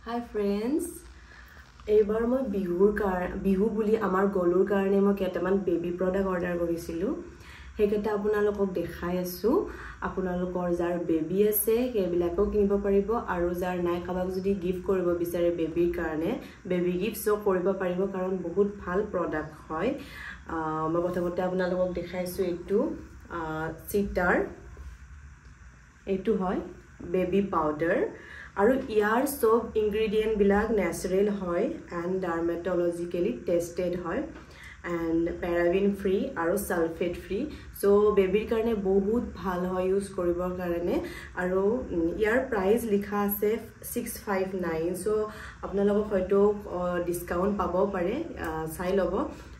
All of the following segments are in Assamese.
Hi friends, এইবাৰ মই বিহু বুলি আমাৰ গলুৰ কাৰণে মই কেটামান বেবি প্ৰডাক্ট অৰ্ডাৰ কৰিছিলো হেকেটা আপোনালোকক দেখাই আছো আপোনালোকৰ যাৰ বেবি আছে হেবিলাকও কিনিব পাৰিব আৰু যাৰ নাই কাবাক যদি গিফট কৰিব বিচাৰে বেবিৰ কাৰণে বেবি গিফটও কৰিব পাৰিব কাৰণ বহুত ভাল প্ৰডাক্ট হয় মই প্ৰথমতে আপোনালোকক দেখাইছো এটো চিটাৰ এটো হয় বেবি পাউডাৰ আৰু ইয়াৰ সব ইনগ্ৰেডিয়েন্ট বিলাক ন্যাচাৰেল হয় এন্ড ডাৰ্মাটোলজিক্যালি টেস্টেড হয় and paraben free আৰু সালফেট free so বেবিৰ কাৰণে বহুত ভাল হয় ইউজ কৰিবৰ কাৰণে আৰু ইয়াৰ প্ৰাইস লিখা আছে 659 so আপোনালোকক হয়তো ডিসকাউন্ট পাব পাৰে চাই লব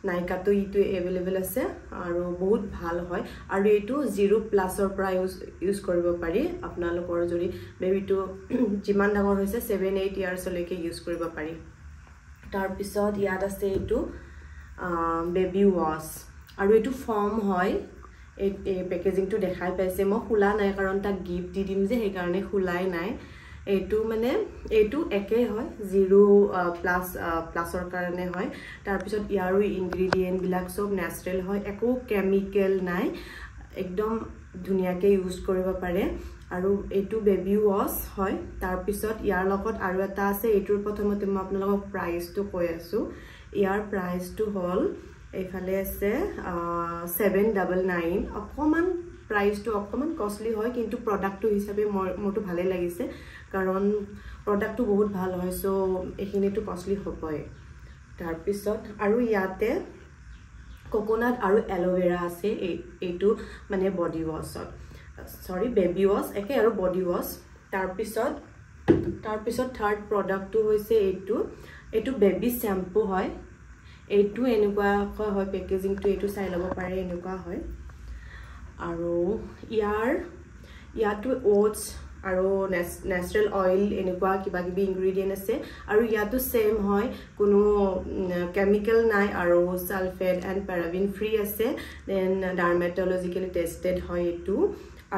নাইকাটো ইটো अवेलेबल আছে আৰু বহুত ভাল হয় আৰু এটো 0+ ৰ পৰা ইউজ কৰিব পাৰি আপোনালোকৰ যদি বেবিটো যিমান ডাঙৰ হৈছে 7-8 ইয়াৰ্স লৈকে ইউজ কৰিব পাৰি তাৰ পিছত ইয়াত আছে এটো baby wash আৰু এটো ফৰ্ম হয় এই প্যাকেজিংটো দেখাই পাইছে মই খুলা নাই কাৰণ তা গিফট দি দিম যে সেই কাৰণে খুলাই নাই এটো মানে এটো একে হয় 0+ ৰ কাৰণে হয় তাৰ পিছত ইয়াৰ ইনগ্ৰেডিয়েন্ট বিলাক সব ন্যাচাৰেল হয় একো কেমিক্যাল নাই একদম ধুনিয়াকে ইউজ কৰিব পাৰে আৰু এটো বেবি ওয়াশ হয় তাৰ পিছত ইয়াৰ লগত আৰু এটা আছে এটোৰ প্ৰথমতে মই আপোনালোকক প্ৰাইসটো কৈ আছো ইয়াৰ প্ৰাইসটো হল এফালে আছে 799 অকমান প্ৰাইসটো অকমান কষ্টলি হয় কিন্তু প্ৰডাক্টটো হিচাপে মোৰটো ভালে লাগিছে কাৰণ প্ৰডাক্টটো বহুত ভাল হয় সো এখিনিটো কষ্টলি হবই তাৰ পিছত আৰু ইয়াতে কোকোনাট আৰু এলোভেৰা আছে এটো মানে বডি ওয়াশত সৰি বেবি ওয়াশ একে আৰু বডি ওয়াশ তাৰ পিছত থাৰ্ড প্ৰডাক্টটো হৈছে এটো বেবি শ্যাম্পু হয় এটো এনেকুৱা হয় প্যাকেজিংটো এটো চাই লব পাৰে এনেকুৱা হয় আৰু ইয়াতো ওটস আৰু ন্যাচাৰেল অয়েল এনেকুৱা কিবা কিবি ইনগ্ৰেডিয়েন্ট আছে আৰু ইয়াতো সেম হয় কোনো কেমিক্যাল নাই আৰু সালফেট এন্ড প্যাৰাবেন ফ্ৰী আছে দেন ডাৰ্মাটোলজিক্যালি টেস্টেড হয় এটো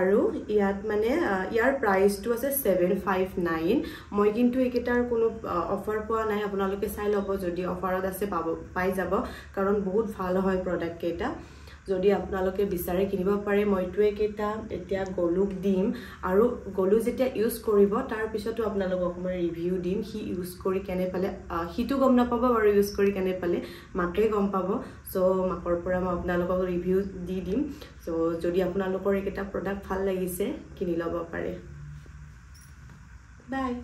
আৰু ইয়াত মানে ইয়াৰ প্ৰাইসটো আছে 759 মই কিন্তু একেটাৰ কোনো অফাৰ পোৱা নাই আপোনালোকে চাই লব যদি অফাৰত আছে পাই যাব কাৰণ বহুত ভাল হয় প্ৰডাক্ট কেটা যদি আপোনালোকে বিচাৰে কিনিব পাৰে মইটো একেটা এতিয়া গলুক দিম আৰু গলু যেতিয়া ইউজ কৰিব তাৰ পিছতো আপোনালোকক মই ৰিভিউ দিম হি ইউজ কৰি কেনে পালে হিটো গম নাপাব আৰু ইউজ কৰি কেনে পালে মাকে গম পাব সো মাকৰ পৰা মই আপোনালোকক ৰিভিউ দি দিম সো যদি আপোনালোকৰ এটা প্ৰডাক্ট ভাল লাগিছে কিনি লব পাৰে বাই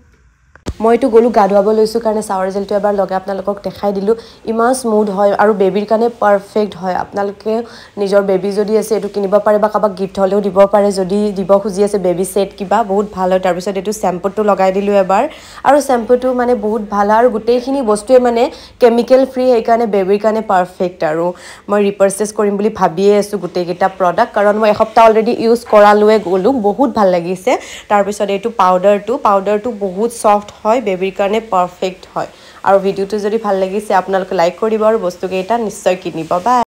মইটো গলু গাধুৱাব লৈছো কাৰণে শাৱাৰ জেলটো এবাৰ লগাই আপোনালোকক দেখাই দিলো ইমান স্মুথ হয় আৰু বেবিৰ কাৰণে পাৰফেক্ট হয় আপোনালোকে নিজৰ বেবি যদি আছে এটো কিনিব পাৰে বা কাবাক গিফট হলেও দিব পাৰে যদি দিব খুজি আছে বেবি সেট কিবা বহুত ভাল হয় তাৰ পিছত এটো শ্যাম্পুটো লগাই দিলো এবাৰ আৰু শ্যাম্পুটো মানে বহুত ভাল আৰু গুটেইখিনি বস্তুৱে মানে কেমিক্যাল ফ্ৰী এই কাৰণে বেবিৰ কাৰণে পাৰফেক্ট আৰু মই ৰিপাৰচেজ কৰিম বুলি ভাবিয়ে আছো গুটেইকেটা প্ৰডাক্ট কাৰণ মই এসপ্তাহ অলৰেডি ইউজ কৰালোৱে গলু বহুত ভাল লাগিছে তাৰ পিছত এটো পাউডাৰটো বহুত সফট হয় বেবিৰ কাৰণে পাৰফেক্ট হয় আৰু ভিডিওটো যদি ভাল লাগিছে আপোনালোকে লাইক কৰিব আৰু বস্তু কেইটা নিশ্চয় কিনিব বাই